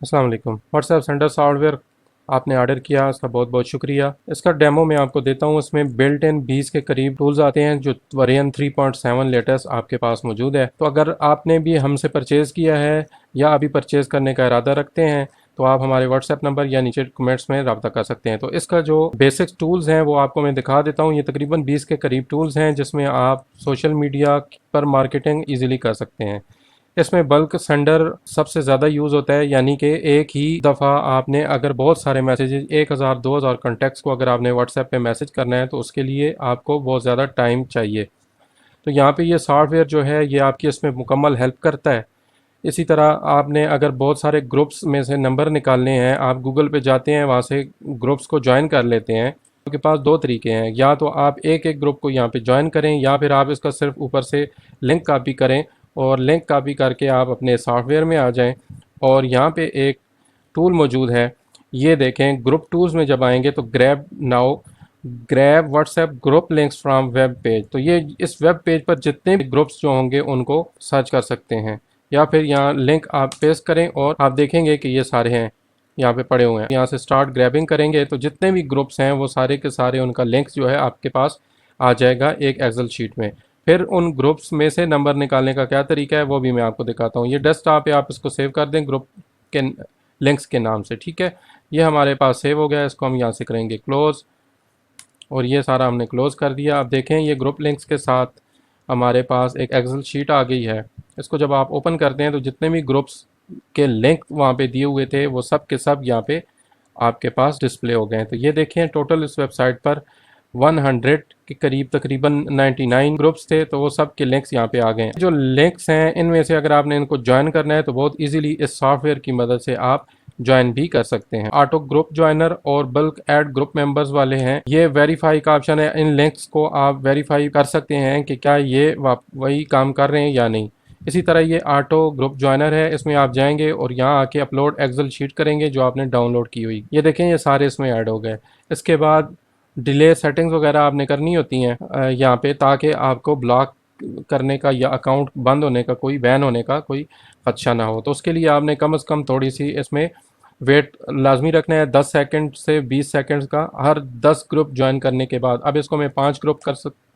अस्सलाम वालेकुम। WhatsApp centre software आपने ऑर्डर किया, उसका बहुत बहुत शुक्रिया। इसका डेमो मैं आपको देता हूँ। इसमें बिल्ट इन 20 के करीब टूल्स आते हैं जो वर्जन 3.7 लेटेस्ट आपके पास मौजूद है। तो अगर आपने भी हमसे परचेज़ किया है या अभी परचेज़ करने का इरादा रखते हैं तो आप हमारे व्हाट्सएप नंबर या नीचे कमेंट्स में रब्ता कर सकते हैं। तो इसका जो बेसिक टूल्स हैं वो आपको मैं दिखा देता हूँ। ये तकरीबन 20 के करीब टूल्स हैं जिसमें आप सोशल मीडिया पर मार्केटिंग ईजिली कर सकते हैं। इसमें बल्क सेंडर सबसे ज़्यादा यूज़ होता है, यानी कि एक ही दफ़ा आपने अगर बहुत सारे मैसेजेस 1000 2000 कॉन्टैक्ट्स को अगर आपने व्हाट्सएप पे मैसेज करना है तो उसके लिए आपको बहुत ज़्यादा टाइम चाहिए। तो यहाँ पे ये सॉफ्टवेयर जो है ये आपकी इसमें मुकम्मल हेल्प करता है। इसी तरह आपने अगर बहुत सारे ग्रुप्स में से नंबर निकालने हैं, आप गूगल पे जाते हैं, वहाँ से ग्रुप्स को ज्वाइन कर लेते हैं। आपके पास दो तरीके हैं, या तो आप एक एक ग्रुप को यहाँ पे ज्वाइन करें या फिर आप इसका सिर्फ ऊपर से लिंक कॉपी करें और लिंक कॉपी करके आप अपने सॉफ्टवेयर में आ जाएं। और यहाँ पे एक टूल मौजूद है, ये देखें। ग्रुप टूल्स में जब आएंगे तो grab now grab WhatsApp group links from web page. तो ये इस वेब पेज पर जितने भी ग्रुप्स जो होंगे उनको सर्च कर सकते हैं, या फिर यहाँ लिंक आप पेस्ट करें और आप देखेंगे कि ये सारे हैं यहाँ पे पड़े हुए हैं। यहाँ से स्टार्ट ग्रैबिंग करेंगे तो जितने भी ग्रुप्स हैं वो सारे के सारे उनका लिंक्स जो है आपके पास आ जाएगा एक एक्सेल शीट में। फिर उन ग्रुप्स में से नंबर निकालने का क्या तरीका है वो भी मैं आपको दिखाता हूँ। ये डेस्कटॉप पे आप इसको सेव कर दें ग्रुप के लिंक्स के नाम से, ठीक है। ये हमारे पास सेव हो गया है, इसको हम यहाँ से करेंगे क्लोज़ और ये सारा हमने क्लोज़ कर दिया। अब देखें ये ग्रुप लिंक्स के साथ हमारे पास एक एक्सेल शीट आ गई है। इसको जब आप ओपन करते हैं तो जितने भी ग्रुप्स के लिंक वहाँ पे दिए हुए थे वो सब के सब यहाँ पे आपके पास डिस्प्ले हो गए हैं। तो ये देखें टोटल इस वेबसाइट पर 100 के करीब तकरीबन 99 ग्रुप्स थे, तो वो सब के लिंक्स यहाँ पे आ गए हैं। जो लिंक्स हैं इनमें से अगर आपने इनको ज्वाइन करना है तो बहुत इजीली इस सॉफ्टवेयर की मदद से आप ज्वाइन भी कर सकते हैं। ऑटो ग्रुप ज्वाइनर और बल्क ऐड ग्रुप मेंबर्स वाले हैं, ये वेरीफाई का ऑप्शन है। इन लिंक्स को आप वेरीफाई कर सकते हैं कि क्या ये वही काम कर रहे हैं या नहीं। इसी तरह ये ऑटो ग्रुप ज्वाइनर है, इसमें आप जाएंगे और यहाँ आके अपलोड एक्सेल शीट करेंगे जो आपने डाउनलोड की हुई। ये देखें ये सारे इसमें ऐड हो गए। इसके बाद डिले सेटिंग्स वगैरह आपने करनी होती हैं यहाँ पे, ताकि आपको ब्लॉक करने का या अकाउंट बंद होने का कोई बैन होने का कोई खदशा ना हो। तो उसके लिए आपने कम से कम थोड़ी सी इसमें वेट लाजमी रखना है, 10 सेकंड से 20 सेकंड्स का हर 10 ग्रुप ज्वाइन करने के बाद। अब इसको मैं 5 ग्रुप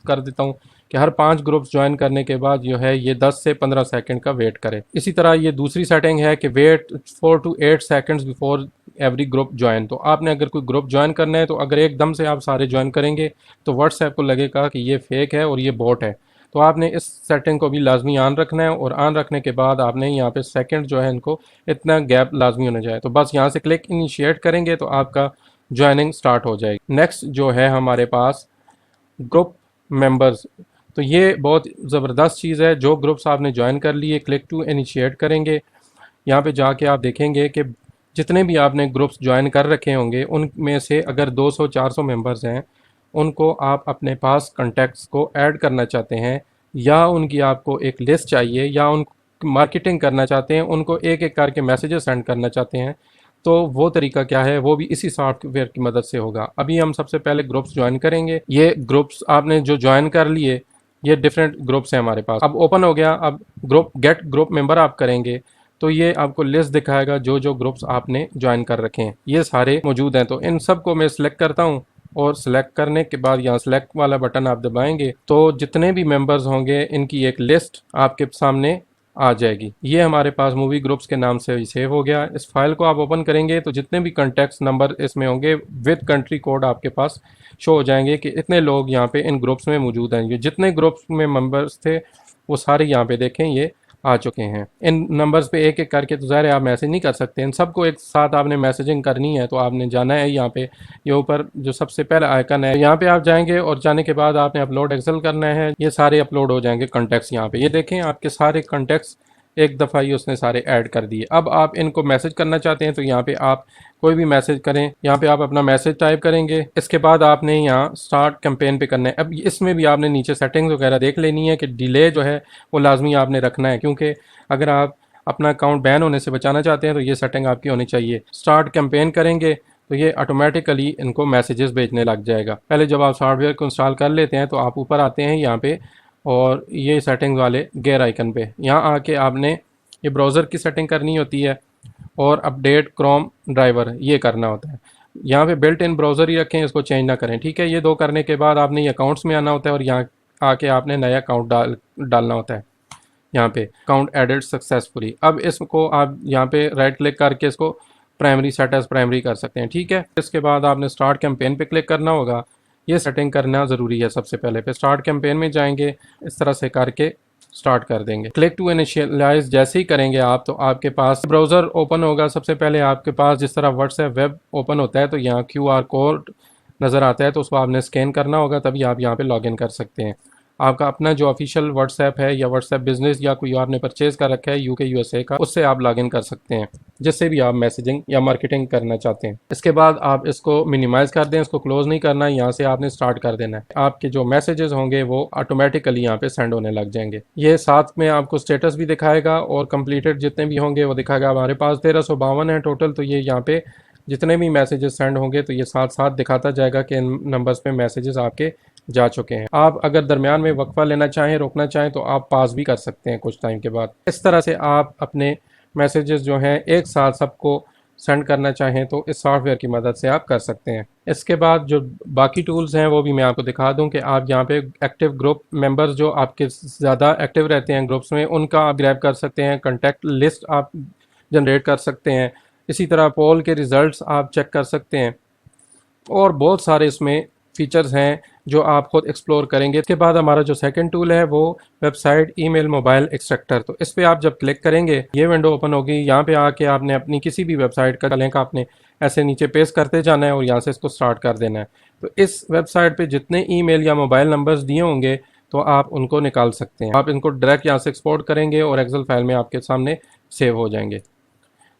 कर देता हूँ कि हर 5 ग्रुप्स ज्वाइन करने के बाद जो है ये 10 से 15 सेकंड का वेट करे। इसी तरह ये दूसरी सेटिंग है कि wait 4 to 8 seconds before every group join. तो आपने अगर कोई ग्रुप ज्वाइन करना है तो अगर एकदम से आप सारे ज्वाइन करेंगे तो व्हाट्सएप को लगेगा कि ये फेक है और ये बॉट है। तो आपने इस सेटिंग को भी लाजमी ऑन रखना है और ऑन रखने के बाद आपने यहाँ पे सेकंड जो है इनको इतना गैप लाजमी होना चाहिए। तो बस यहाँ से क्लिक इनिशिएट करेंगे तो आपका ज्वाइनिंग स्टार्ट हो जाएगी। नेक्स्ट जो है हमारे पास ग्रुप मेंबर्स। तो ये बहुत ज़बरदस्त चीज़ है। जो ग्रुप्स आपने ज्वाइन कर लिए क्लिक टू इनिशिएट करेंगे, यहाँ पे जाके आप देखेंगे कि जितने भी आपने ग्रुप्स ज्वाइन कर रखे होंगे उनमें से अगर 200-400 मेंबर्स हैं, उनको आप अपने पास कॉन्टैक्ट्स को ऐड करना चाहते हैं या उनकी आपको एक लिस्ट चाहिए या उन मार्केटिंग करना चाहते हैं, उनको एक एक करके मैसेजेस सेंड करना चाहते हैं, तो वो तरीका क्या है वो भी इसी सॉफ्टवेयर की मदद से होगा। अभी हम सबसे पहले ग्रुप्स ज्वाइन करेंगे। ये ग्रुप्स आपने जो ज्वाइन कर लिए, ये डिफरेंट ग्रुप्स हैं हमारे पास। अब ओपन हो गया। अब ग्रुप गेट ग्रुप मेंबर आप करेंगे तो ये आपको लिस्ट दिखाएगा जो जो ग्रुप्स आपने ज्वाइन कर रखे हैं, ये सारे मौजूद हैं। तो इन सब को मैं सिलेक्ट करता हूँ और सिलेक्ट करने के बाद यहाँ सेलेक्ट वाला बटन आप दबाएंगे तो जितने भी मेंबर्स होंगे इनकी एक लिस्ट आपके सामने आ जाएगी। ये हमारे पास मूवी ग्रुप्स के नाम से सेव हो गया। इस फाइल को आप ओपन करेंगे तो जितने भी कॉन्टैक्ट्स नंबर इसमें होंगे विद कंट्री कोड आपके पास शो हो जाएंगे कि इतने लोग यहाँ पे इन ग्रुप्स में मौजूद हैं। ये जितने ग्रुप्स में मेंबर्स थे वो सारे यहाँ पे देखें ये आ चुके हैं। इन नंबर्स पे एक एक करके तो ज़ाहिर है आप मैसेज नहीं कर सकते, इन सबको एक साथ आपने मैसेजिंग करनी है। तो आपने जाना है यहाँ पे, ये ऊपर जो सबसे पहला आइकन है यहाँ पे आप जाएंगे और जाने के बाद आपने अपलोड एक्सेल करना है। ये सारे अपलोड हो जाएंगे कॉन्टैक्ट्स यहाँ पे। ये देखें आपके सारे कॉन्टैक्ट्स एक दफ़ा ही उसने सारे ऐड कर दिए। अब आप इनको मैसेज करना चाहते हैं तो यहाँ पे आप कोई भी मैसेज करें। यहाँ पे आप अपना मैसेज टाइप करेंगे। इसके बाद आपने यहाँ स्टार्ट कैंपेन पे करना है। अब इसमें भी आपने नीचे सेटिंग्स वगैरह देख लेनी है कि डिले जो है वो लाजमी आपने रखना है, क्योंकि अगर आप अपना अकाउंट बैन होने से बचाना चाहते हैं तो ये सेटिंग आपकी होनी चाहिए। स्टार्ट कैंपेन करेंगे तो ये ऑटोमेटिकली इनको मैसेजेस भेजने लग जाएगा। पहले जब आप सॉफ्टवेयर को इंस्टॉल कर लेते हैं तो आप ऊपर आते हैं यहाँ पे और ये सेटिंग्स वाले गेयर आइकन पे, यहाँ आके आपने ये ब्राउज़र की सेटिंग करनी होती है। और अपडेट क्रोम ड्राइवर ये करना होता है। यहाँ पे बिल्ट इन ब्राउज़र ही रखें, इसको चेंज ना करें, ठीक है। ये दो करने के बाद आपने ये अकाउंट्स में आना होता है और यहाँ आके आपने नया अकाउंट डालना होता है। यहाँ पे अकाउंट एडेड सक्सेसफुली। अब इसको आप यहाँ पे राइट क्लिक करके इसको प्राइमरी सेट एज प्राइमरी कर सकते हैं, ठीक है। इसके बाद आपने स्टार्ट कैंपेन पे क्लिक करना होगा। ये सेटिंग करना ज़रूरी है। सबसे पहले पे स्टार्ट कैंपेन में जाएंगे, इस तरह से करके स्टार्ट कर देंगे। क्लिक टू इनिशियलाइज जैसे ही करेंगे आप, तो आपके पास ब्राउज़र ओपन होगा। सबसे पहले आपके पास जिस तरह व्हाट्सएप वेब ओपन होता है तो यहाँ QR कोड नज़र आता है, तो उसको आपने स्कैन करना होगा, तभी आप यहाँ पे लॉगिन कर सकते हैं। आपका अपना जो ऑफिशियल व्हाट्सएप है या व्हाट्सएप बिजनेस या कोई आपने परचेज़ कर रखा है UK USA का, उससे आप लॉगिन कर सकते हैं, जिससे भी आप मैसेजिंग या मार्केटिंग करना चाहते हैं। इसके बाद आप इसको मिनिमाइज़ कर दें, इसको क्लोज़ नहीं करना है, यहाँ से आपने स्टार्ट कर देना है। आपके जो मैसेजेस होंगे वो ऑटोमेटिकली यहाँ पे सेंड होने लग जाएंगे। ये साथ में आपको स्टेटस भी दिखाएगा और कंप्लीटेड जितने भी होंगे वो दिखाएगा। हमारे पास 1352 है टोटल, तो ये यहाँ पे जितने भी मैसेजेस सेंड होंगे तो ये साथ साथ दिखाता जाएगा कि इन नंबर्स पे मैसेजेस आपके जा चुके हैं। आप अगर दरमियान में वक्फा लेना चाहें, रोकना चाहें, तो आप पास भी कर सकते हैं कुछ टाइम के बाद। इस तरह से आप अपने मैसेजेस जो हैं एक साथ सबको सेंड करना चाहें तो इस सॉफ्टवेयर की मदद से आप कर सकते हैं। इसके बाद जो बाकी टूल्स हैं वो भी मैं आपको दिखा दूं कि आप यहाँ पे एक्टिव ग्रुप मेंबर्स जो आपके ज़्यादा एक्टिव रहते हैं ग्रुप्स में, उनका आप ग्रैब कर सकते हैं। कॉन्टैक्ट लिस्ट आप जनरेट कर सकते हैं। इसी तरह पोल के रिज़ल्ट्स आप चेक कर सकते हैं और बहुत सारे इसमें फीचर्स हैं जो आप खुद एक्सप्लोर करेंगे। इसके बाद हमारा जो सेकंड टूल है वो वेबसाइट ईमेल मोबाइल एक्सट्रैक्टर। तो इस पर आप जब क्लिक करेंगे ये विंडो ओपन होगी। यहाँ पे आके आपने अपनी किसी भी वेबसाइट का लिंक आपने ऐसे नीचे पेस्ट करते जाना है और यहाँ से इसको स्टार्ट कर देना है। तो इस वेबसाइट पे जितने ईमेल या मोबाइल नंबर्स दिए होंगे तो आप उनको निकाल सकते हैं। आप इनको डायरेक्ट यहाँ से एक्सपोर्ट करेंगे और एक्सेल फाइल में आपके सामने सेव हो जाएंगे।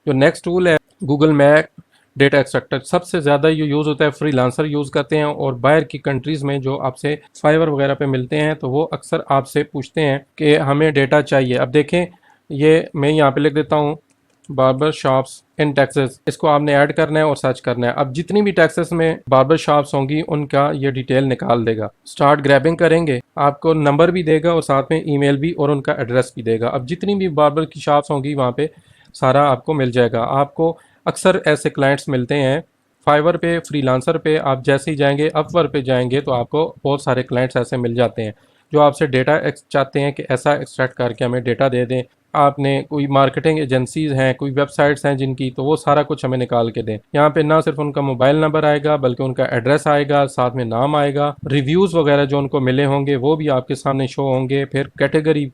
जो नेक्स्ट टूल है गूगल मैप डेटा एक्सट्रैक्टर, सबसे ज़्यादा ये यूज़ होता है, फ्रीलांसर यूज़ करते हैं और बाहर की कंट्रीज़ में जो आपसे फाइवर वगैरह पे मिलते हैं तो वो अक्सर आपसे पूछते हैं कि हमें डेटा चाहिए। अब देखें, ये मैं यहाँ पे लिख देता हूँ बार्बर शॉप्स इन टेक्सास। इसको आपने ऐड करना है और सर्च करना है। अब जितनी भी टेक्सास में बार्बर शॉप्स होंगी उनका ये डिटेल निकाल देगा। स्टार्ट ग्रैबिंग करेंगे, आपको नंबर भी देगा और साथ में ईमेल भी और उनका एड्रेस भी देगा। अब जितनी भी बार्बर की शॉप्स होंगी वहाँ पे सारा आपको मिल जाएगा। आपको अक्सर ऐसे क्लाइंट्स मिलते हैं फाइवर पे, फ्रीलांसर पे। आप जैसे ही जाएंगे अपवर पे जाएंगे तो आपको बहुत सारे क्लाइंट्स ऐसे मिल जाते हैं जो आपसे डेटा चाहते हैं कि ऐसा एक्सट्रैक्ट करके हमें डेटा दे दें। आपने कोई मार्केटिंग एजेंसीज हैं, कोई वेबसाइट्स हैं जिनकी, तो वो सारा कुछ हमें निकाल के दें। यहाँ पे ना सिर्फ उनका मोबाइल नंबर आएगा बल्कि उनका एड्रेस आएगा, साथ में नाम आएगा, रिव्यूज़ वगैरह जो उनको मिले होंगे वो भी आपके सामने शो होंगे, फिर कैटेगरी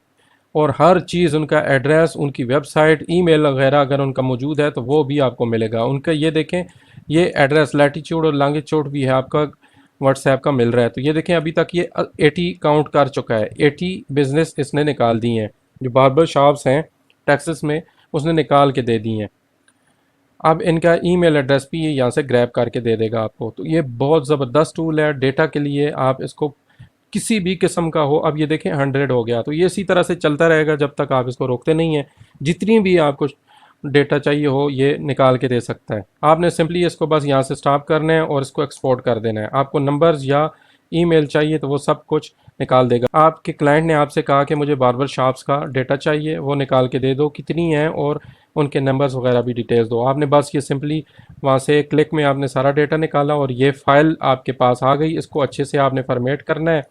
और हर चीज़, उनका एड्रेस, उनकी वेबसाइट, ईमेल वगैरह अगर उनका मौजूद है तो वो भी आपको मिलेगा। उनका ये देखें, ये एड्रेस लैटीट्यूड और लॉन्गिट्यूड भी है आपका व्हाट्सएप का मिल रहा है। तो ये देखें अभी तक ये 80 काउंट कर चुका है। 80 बिजनेस इसने निकाल दी हैं, जो बार्बर शॉप्स हैं टेक्सास में उसने निकाल के दे दी हैं। अब इनका ईमेल एड्रेस भी ये यहाँ से ग्रैब करके दे देगा आपको। तो ये बहुत ज़बरदस्त टूल है डेटा के लिए। आप इसको किसी भी किस्म का हो, अब ये देखें 100 हो गया, तो ये इसी तरह से चलता रहेगा जब तक आप इसको रोकते नहीं हैं। जितनी भी आपको डेटा चाहिए हो ये निकाल के दे सकता है। आपने सिंपली इसको बस यहाँ से स्टॉप करना है और इसको एक्सपोर्ट कर देना है। आपको नंबर्स या ईमेल चाहिए तो वो सब कुछ निकाल देगा। आपके क्लाइंट ने आपसे कहा कि मुझे बार्बर शॉप्स का डेटा चाहिए, वो निकाल के दे दो, कितनी हैं और उनके नंबर्स वगैरह भी डिटेल्स दो। आपने बस ये सिंपली वहाँ से क्लिक में आपने सारा डेटा निकाला और ये फ़ाइल आपके पास आ गई। इसको अच्छे से आपने फॉर्मेट करना है,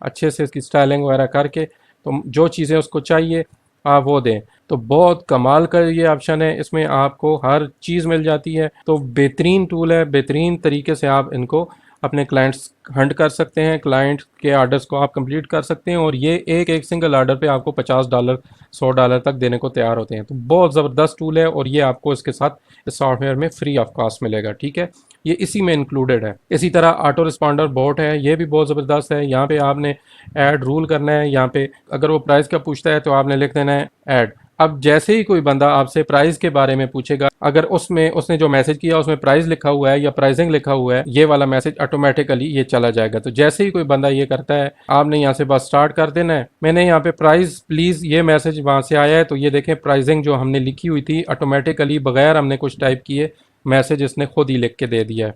अच्छे से इसकी स्टाइलिंग वगैरह करके, तो जो चीज़ें उसको चाहिए आप वो दें। तो बहुत कमाल का ये ऑप्शन है, इसमें आपको हर चीज़ मिल जाती है। तो बेहतरीन टूल है, बेहतरीन तरीके से आप इनको अपने क्लाइंट्स हंट कर सकते हैं, क्लाइंट के आर्डर्स को आप कंप्लीट कर सकते हैं और ये एक एक सिंगल आर्डर पे आपको $50 $100 तक देने को तैयार होते हैं। तो बहुत ज़बरदस्त टूल है और ये आपको इसके साथ इस सॉफ्टवेयर में फ्री ऑफ कॉस्ट मिलेगा, ठीक है। ये इसी में इंक्लूडेड है। इसी तरह ऑटो रिस्पॉन्डर बोट है, ये भी बहुत ज़बरदस्त है। यहाँ पे आपने ऐड रूल करना है। यहाँ पे अगर वो प्राइस का पूछता है तो आपने लिख देना है ऐड। अब जैसे ही कोई बंदा आपसे प्राइस के बारे में पूछेगा, अगर उसमें उसने जो मैसेज किया उसमें प्राइस लिखा हुआ है या प्राइसिंग लिखा हुआ है, ये वाला मैसेज ऑटोमेटिकली ये चला जाएगा। तो जैसे ही कोई बंदा ये करता है आपने यहाँ से बस स्टार्ट कर देना है। मैंने यहाँ पे प्राइस प्लीज़ ये मैसेज वहाँ से आया है, तो ये देखें प्राइसिंग जो हमने लिखी हुई थी ऑटोमेटिकली बगैर हमने कुछ टाइप किए मैसेज इसने खुद ही लिख के दे दिया है।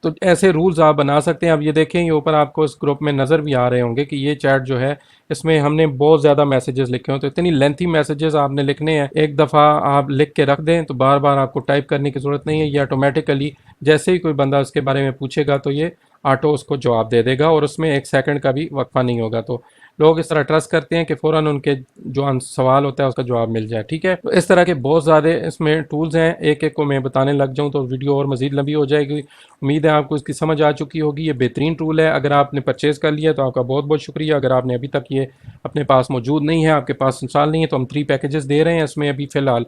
तो ऐसे रूल्स आप बना सकते हैं। अब ये देखें, ये ऊपर आपको इस ग्रुप में नज़र भी आ रहे होंगे कि ये चैट जो है इसमें हमने बहुत ज़्यादा मैसेजेस लिखे हो, तो इतनी लेंथी मैसेजेस आपने लिखने हैं, एक दफ़ा आप लिख के रख दें तो बार बार आपको टाइप करने की ज़रूरत नहीं है। ये ऑटोमेटिकली जैसे ही कोई बंदा उसके बारे में पूछेगा तो ये ऑटो उसको जवाब दे देगा और उसमें एक सेकंड का भी वक्फा नहीं होगा। तो लोग इस तरह ट्रस्ट करते हैं कि फ़ौरन उनके जो सवाल होता है उसका जवाब मिल जाए। ठीक है, तो इस तरह के बहुत ज़्यादा इसमें टूल्स हैं, एक एक को मैं बताने लग जाऊं तो वीडियो और मज़ीद लंबी हो जाएगी। उम्मीद है आपको इसकी समझ आ चुकी होगी। ये बेहतरीन टूल है, अगर आपने परचेज़ कर लिया तो आपका बहुत बहुत शुक्रिया। अगर आपने अभी तक ये अपने पास मौजूद नहीं है, आपके पास इंस्टॉल नहीं है, तो हम 3 पैकेजेस दे रहे हैं इसमें अभी फ़िलहाल।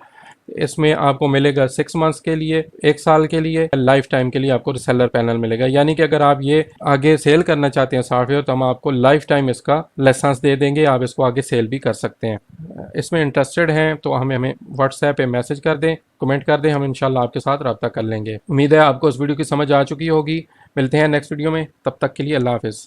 इसमें आपको मिलेगा 6 मंथ्स के लिए, 1 साल के लिए, लाइफ टाइम के लिए आपको रिसेलर पैनल मिलेगा। यानी कि अगर आप ये आगे सेल करना चाहते हैं सॉफ्टवेयर तो हम आपको लाइफ टाइम इसका लाइसेंस दे देंगे, आप इसको आगे सेल भी कर सकते हैं। इसमें इंटरेस्टेड हैं तो हमें व्हाट्सएप पे मैसेज कर दें, कमेंट कर दें, हम इंशाल्लाह आपके साथ रब्ता कर लेंगे। उम्मीद है आपको इस वीडियो की समझ आ चुकी होगी। मिलते हैं नेक्स्ट वीडियो में, तब तक के लिए अल्लाह हाफिज़।